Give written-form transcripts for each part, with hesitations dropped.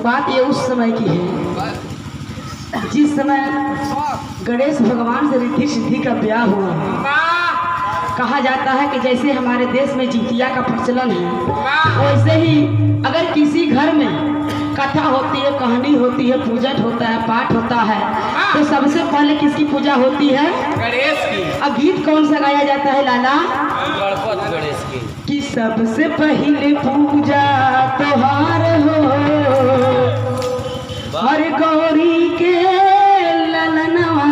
बात ये उस समय की है जिस समय गणेश भगवान से रिद्धि सिद्धि का ब्याह हुआ। कहा जाता है कि जैसे हमारे देश में जितिया का प्रचलन है वैसे ही अगर किसी घर में कथा होती है, कहानी होती है, पूजन होता है, पाठ होता है तो सबसे पहले किसकी पूजा होती है? गणेश की। अब गीत कौन सा गाया जाता है लाला? गणपत गणेश की। कि सबसे पहले पूजा तोहार हो हर गौरी के ललनवा।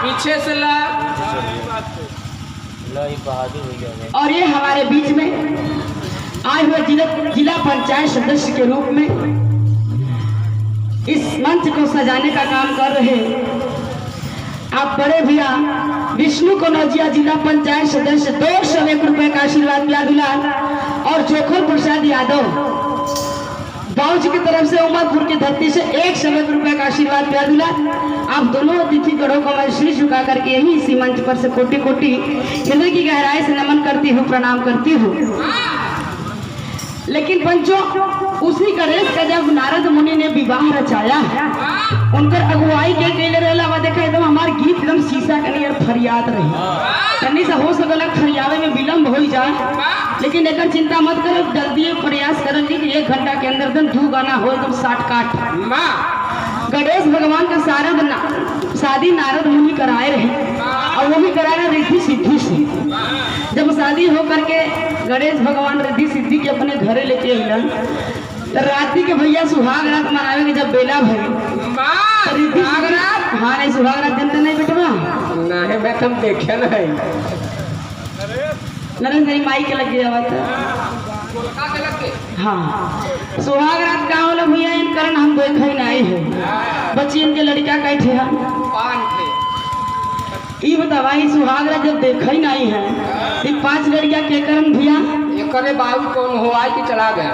पीछे से ला और ये हमारे बीच में आए हुए जिला पंचायत सदस्य के रूप में इस मंच को सजाने का काम कर रहे आप बड़े भैया विष्णु कनौजिया जिला पंचायत सदस्य 201 रुपए का आशीर्वाद यादुलाल और जोखल प्रसाद यादव बाउज की तरफ से उमरपुर की धरती से 101 रुपए का आशीर्वाद यादुलाल। आप दोनों अतिथि गणों को मैं शीश झुका करके यही इसी मंच पर से कोटि कोटि हृदय की गहराई से नमन करती हूँ, प्रणाम करती हूँ। लेकिन पंचों उसी गणेश का जब नारद मुनि ने विवाह रचाया उनकर अगुवाई के कैले रहला देखा एकदम हमारे गीत एकदम शीशा के नियर फरियाद रही तनी से हो सकल फरियावे में विलम्ब हो जाए, लेकिन एक चिंता मत करो, जल्दी प्रयास करेंगे कि 1 घंटा के अंदर एकदम 2 गाना हो एकदम 60 काट। गणेश भगवान का शादी नारद मुनि कराए रहे और वो भी कराए रहे रिद्धि सिद्धि से। जब शादी हो करके गणेश भगवान रिद्धि सिद्धि के अपने घरे लेके अलन तो रात्रि के भैया सुहाग रात मनावे के जब बेला भई रिद्धि हाँ नहीं सुहाग रात दिन नहीं बेटवा नहीं मैं तुम देखे नहीं नरेंद्र माई के लग गया हाँ सुहाग रात का होला भैया इन कारण हम देखे नहीं है बच्ची इनके लड़का कैठे है ये बतावा सुहाग रात जब देखे ही नहीं है ये 5 लड़कियां के कारण भैया ये करे बाबू कौन हो आई कि चला गया।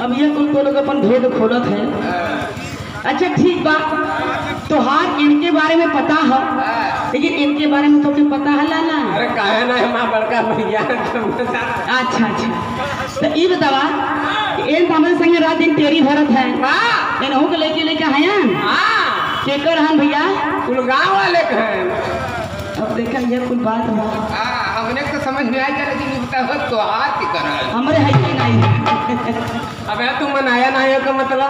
अब ये कुल को लोग अपन भेद खोलत है। अच्छा ठीक बा तो हाँ इनके बारे में पता है लेकिन इनके बारे में तो क्या पता है लाला? अरे काहे ना हमारा बड़का भैया। अच्छा तो ये बतावा इन हमारे संगे रात दिन तेरी भरत है इन्हों को लेके आया केकर हन भैया? कुल गाँव वाले हैं। अब देखा ये कोई बात है हमने तो समझ में आई लेकिन बता तो हाथ ही करा हमारे है कि नहीं? अब तुम मनाया नहीं है का मतलब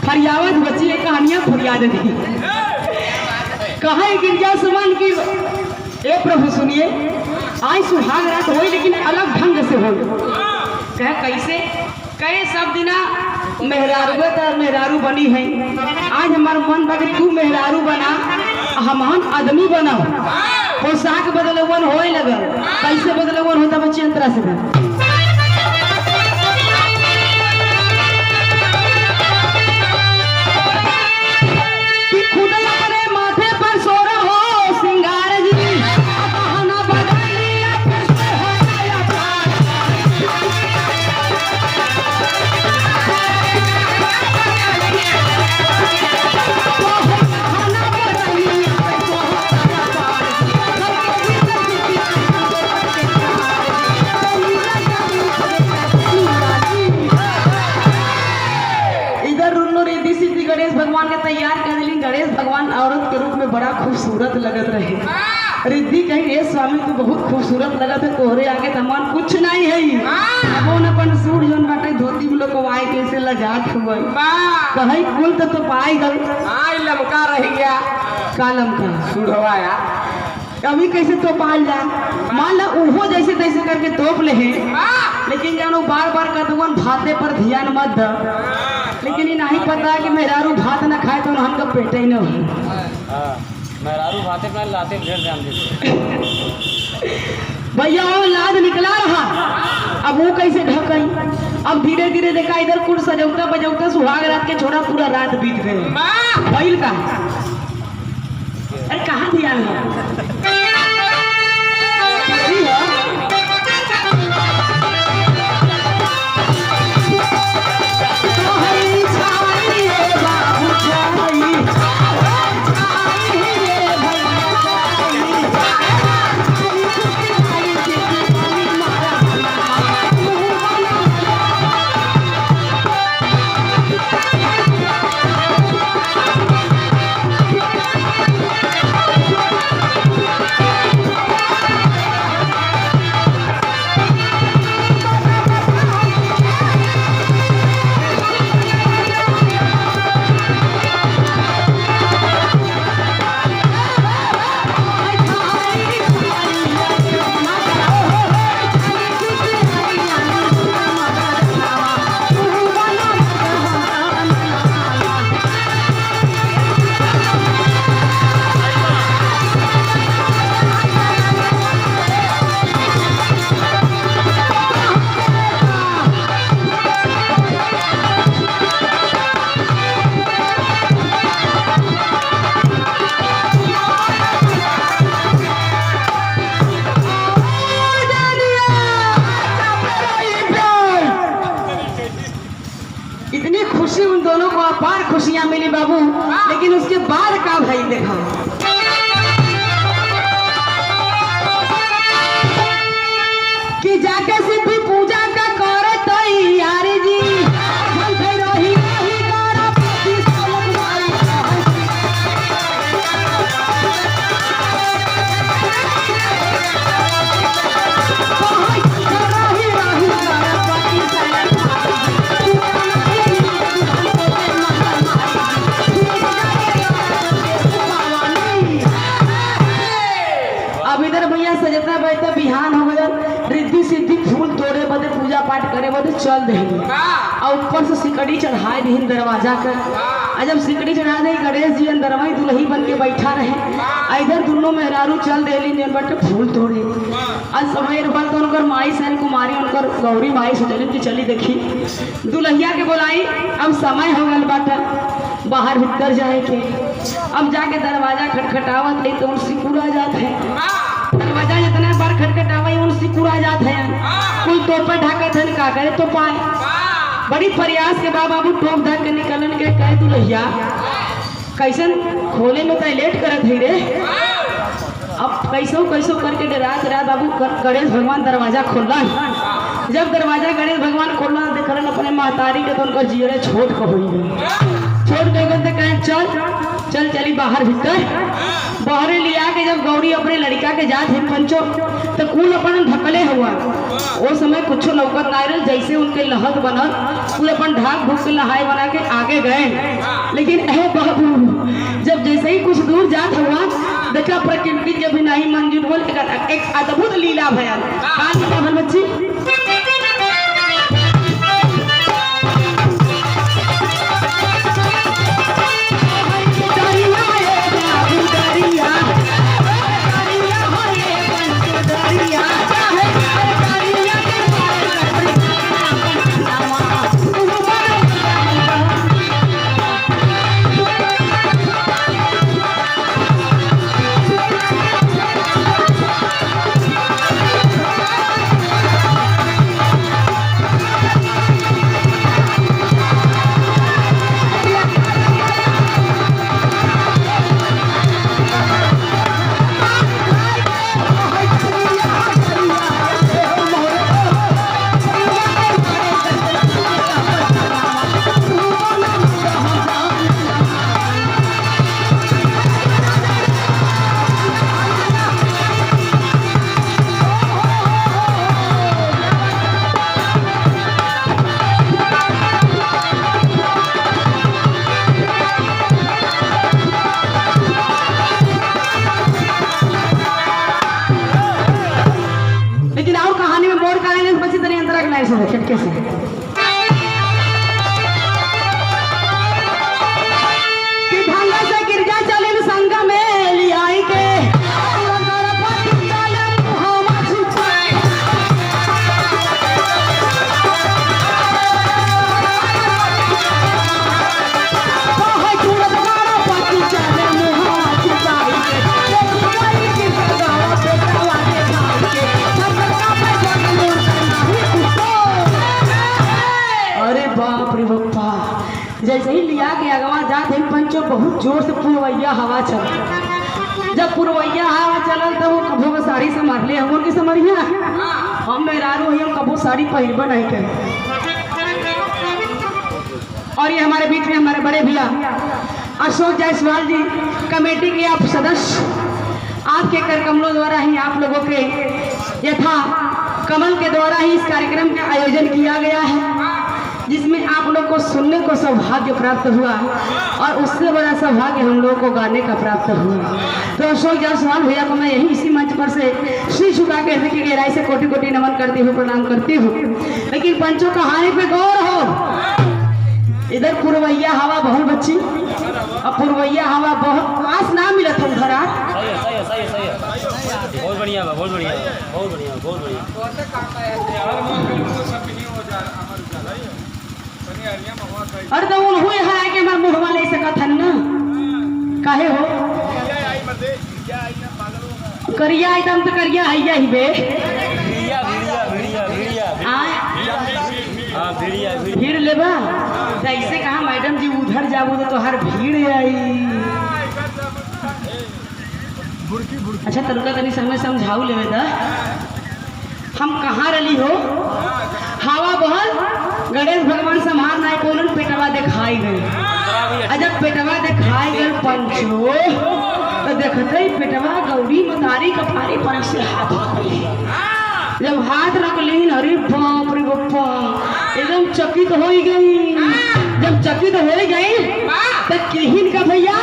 फरियावत बच्ची है कहानियां फरियाद दी कहा गिरजा समान की ए प्रभु सुनिए आज सुहाग रात हो लेकिन अलग ढंग से हो कह कैसे कहे सब दिना मेहरारू बनी है आज हमारा मन बगरी तू मेहरारू बना हम आदमी बना पोशाक बदलवन होए लगल कैसे बदलवन होता बच्चे अंतरा से खूबसूरत लगत रहे। रिद्धि कही रे स्वामी तू बहुत खूबसूरत लगत है, तोहरे आगे तमान कुछ नहीं है। अब उन अपन सूट जोन बाटे धोती में लोग वाई कैसे लजात हुए कहीं कुल तो पाई गल लमका रह गया कालम का सुढ़वा यार। अभी कैसे तो पाल जा मान ला उहो जैसे तैसे करके तोप ले हैं, लेकिन जानो बार बार कदमन भाते पर ध्यान मत द। लेकिन ये नहीं पता कि मेहरारू भात ना खाए तो हम का पेट ही न हो। मेहरारू भाते पर लाते ढेर ध्यान देते। भैया वो लाद निकला रहा, अब वो कैसे ढकई। अब धीरे धीरे देखा इधर कुल सजौता बजौता सुहाग रात के छोड़ा पूरा रात बीत गए। भइल का अरे कहाँ ध्यान है खुशियां मिली बाबू, लेकिन उसके बाद का भाई देखा कि जाके सिद्धि पूजा का करे तैयारी जी सजता बैठता बिहान हो गया, रिद्धि सिद्धि फूल तोड़े बदे पूजा पाठ करे बदे चल दे और ऊपर से सिकड़ी चढ़ाए दी दरवाजा कर। जब सिकड़ी चढ़ा दे गणेश जी दरवाई दुल्ही बन के बैठा रहे, इधर दोनों मेहरारू चल दे बटे फूल तोड़े। आज समय बल तो उनकर माई सैन कुमारी उनकर गौरी माई सोचलिन कि चली देखी दुल्हिया के बोलाई। अब समय हो गल बाटा बाहर भीतर जाए के, अब जाके दरवाजा खटखटावत है तो उन सिकुड़ा जात है। दरवाजा जितना बार खटखटावे उन सिकुड़ा जात है, कोई तोपे ढाकत है का करे तो पाए। बड़ी प्रयास के बाबू टोप धर के निकलन के कह दुल्हिया कैसन खोले में तो लेट करत है रे। अब कैसो कैसो करके रात रात बाबू गणेश भगवान दरवाजा खोलन। जब दरवाजा गणेश भगवान खोलना देखलन अपने महतारी के तो उनका जीरे छोट को हुई छोट गए कहे चल चली बाहर भीतर। बाहरे लिया के जब गौरी अपने लड़का के जात है पंचो तो कुल अपन ढकले हुआ। वो समय कुछ लौकत नायरल जैसे उनके लहत बनल कुल अपन ढाक भूख के लहाई बना के आगे गए। लेकिन बाबू जब जैसे ही कुछ दूर जात हुआ देखा प्रकृति जब नहीं मंजूर बोल एक अद्भुत लीला भयल। कहाँ बच्ची गौर करेंगे बच्चे तनी अंतरा के लाइन से खटके से कि भांगा से गिरजा चले संग में लियाई के जैसे ही लिया के अगवा जाते ही पंचो बहुत जोर से पुरवैया हवा चल। जब पुरवैया हवा चलल तो वो कभो के साड़ी संभाल ले हम की समरिया हम मेहरारू हम कभो साड़ी पहनबा नहीं करे। और ये हमारे बीच में हमारे बड़े भैया अशोक जायसवाल जी कमेटी के आप सदस्य, आपके कर कमलों द्वारा ही आप लोगों के यथा कमल के द्वारा ही इस कार्यक्रम का आयोजन किया गया है, जिसमें आप लोग को सुनने को सौभाग्य प्राप्त हुआ और उससे बड़ा सौभाग्य हम लोगों को गाने का प्राप्त हुआ। तो अशोक जायसवाल भैया को मैं यही इसी मंच पर से श्री झुका के की गहराई से कोटि कोटि नमन करती हूँ, प्रणाम करती हूँ। लेकिन पंचों कहानी पे गौर हो, इधर पुरवैया हवा बहुत बच्ची और पुरवैया हवा बहुत पास ना मिला था उधर। बहुत बढ़िया बहुत बढ़िया बहुत बढ़िया बहुत बढ़िया। अरे तो वो हुए है कि मैं मुंह वाले सका था ना काहे हो करिया एकदम तो करिया है ही बे भीड़ लेबा तो ऐसे कहा मैडम जी उधर जाबो तो हर भीड़ आई। अच्छा तरुका तनी समय समझाऊ लेवे दा हम कहाँ रली हो। हवा बहुत गणेश भगवान संभाल नहीं बोलन पेटवा दिखाई गए। अजब पेटवा दिखाई गए पंचो तो देखते ही पेटवा गौरी मतारी कपारी पर से हाथ रख ली। जब हाथ रख ली अरे बाप रे बापा एकदम चकित हो गई। जब चकित हो गई तो किहिन का भैया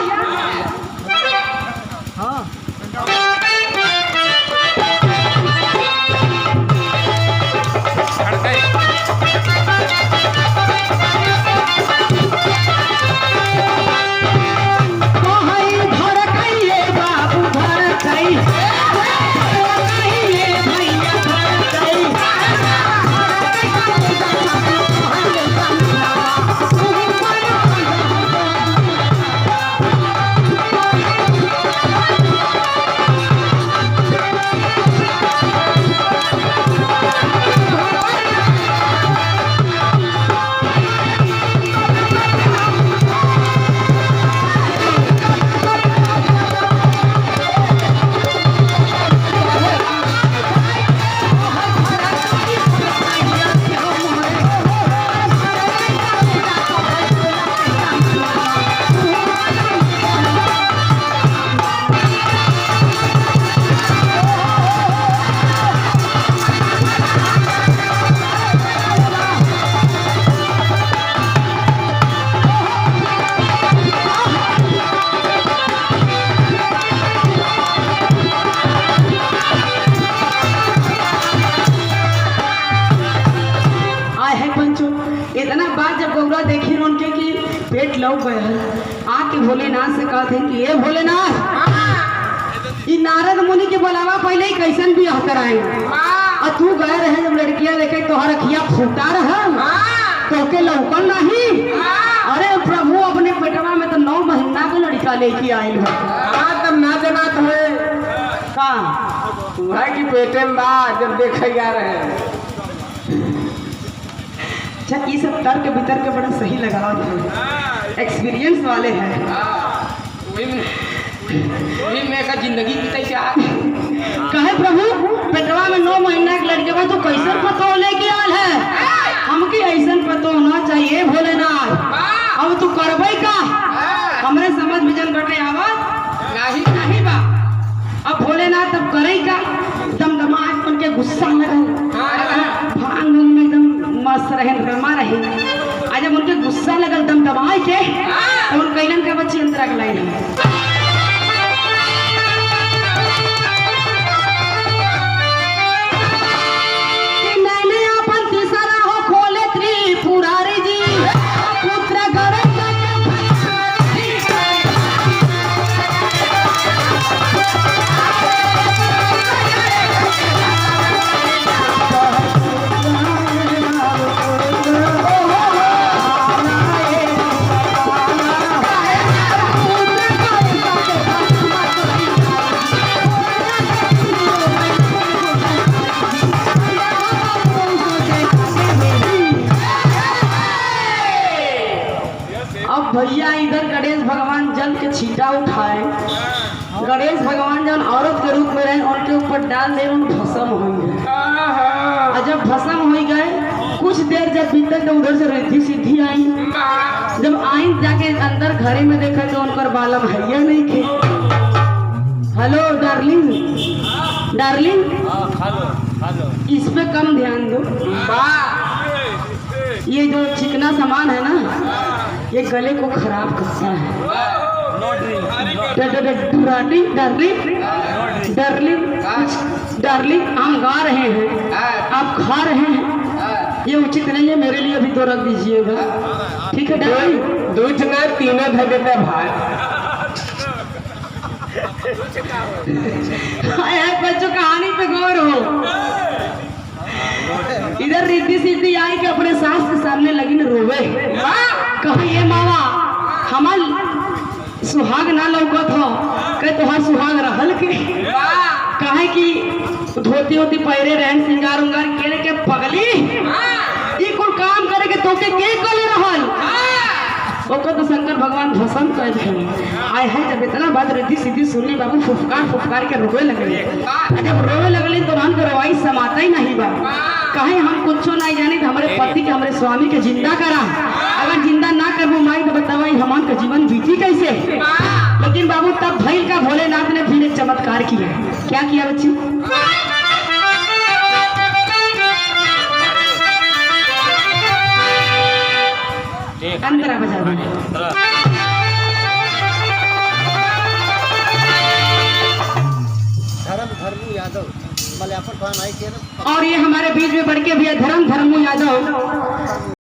हाँ पेट लौक गया आके भोलेनाथ से कहते कि ये भोलेनाथ ये नारद मुनि के बुलावा पहले ही कैसन भी हकर आए और तू गए रहे जब लड़कियां देखे तो हरखिया फूटा रहा तो के लौकल नहीं। अरे प्रभु अपने पेटवा में तो 9 महीना का लड़का लेके आये है। तब ना देना तुम्हें कहाँ तुम्हारे की पेटे में बा जब देखे जा रहे हैं। अच्छा ये सब तर्क वितर्क के बड़ा सही लगा एक्सपीरियंस वाले हैं। वही मैं का जिंदगी बीते कहे प्रभु पेटवा में 9 महीना के लड़के को तो कैसे पतो लेके आल है हमके ऐसा पतो होना चाहिए भोलेनाथ। अब तू करबई का हमरे समझ विजन बटे आवाज नहीं नहीं बा। अब भोलेनाथ तब करे का दमदमा बन के गुस्सा लगा भांग में एकदम मस्त रहे रमा रहे। आज जब उनके गुस्सा लगल दमदमाए के तो उन कैलन के बच्चे अंतरा के लाइन है। भैया इधर गणेश भगवान जल के छीटा उठाए, गणेश भगवान जब औरत के रूप में रहे उनके ऊपर डाल दे उन भस्म हो गए। और जब भस्म हो गए कुछ देर जब बीतल तो उधर से रिद्धि सिद्धि आई, जब आई जाके अंदर घरे में देखे तो उनकर बालम हैया नहीं थे। हेलो डार्लिंग, डार्लिंग हेलो इस पे कम ध्यान दो। ये जो चिकना सामान है ना ये गले को खराब करता है। डार्लिंग डार्लिंग डार्लिंग डार्लिंग हम गा रहे हैं आप खा रहे हैं, ये उचित नहीं है, मेरे लिए भी तो रख दीजिएगा, ठीक है डार्लिंग? दूध ना तीनों धर देता भाई। बच्चों कहानी पे गौर हो। इधर रिद्धि सिद्धि आई कि अपने सास के सामने लगी न रोवे, कहा ये मावा हमार सुहाग ना लौकत हो, कहे तुहार सुहाग रहल के कहे कि धोती होती पहरे रहन सिंगार उंगार केले के पगली ये कुल काम करे के तोके के कले रहल ओको तो शंकर भगवान भस्म कर दिए। आए है जब इतना बात रिद्धि सिद्धि सुनली बाबू फुफकार के रोवे लगले, जब रोवे लगली तो हम रवाई समाता ही नहीं बा, कहे हम कुछ नहीं जानी हमारे पति के हमारे स्वामी के जिंदा करा, अगर जिंदा ना करबो माई तो बतावाई हमान का जीवन बीती कैसे। लेकिन बाबू तब भैल का भोलेनाथ ने फिर एक चमत्कार किया। क्या किया बच्ची? अंतरा बजा दो। धर्मू यादव मल्यापन फान आई के ना। और ये हमारे बीच में बढ़ के भैया धर्मू यादव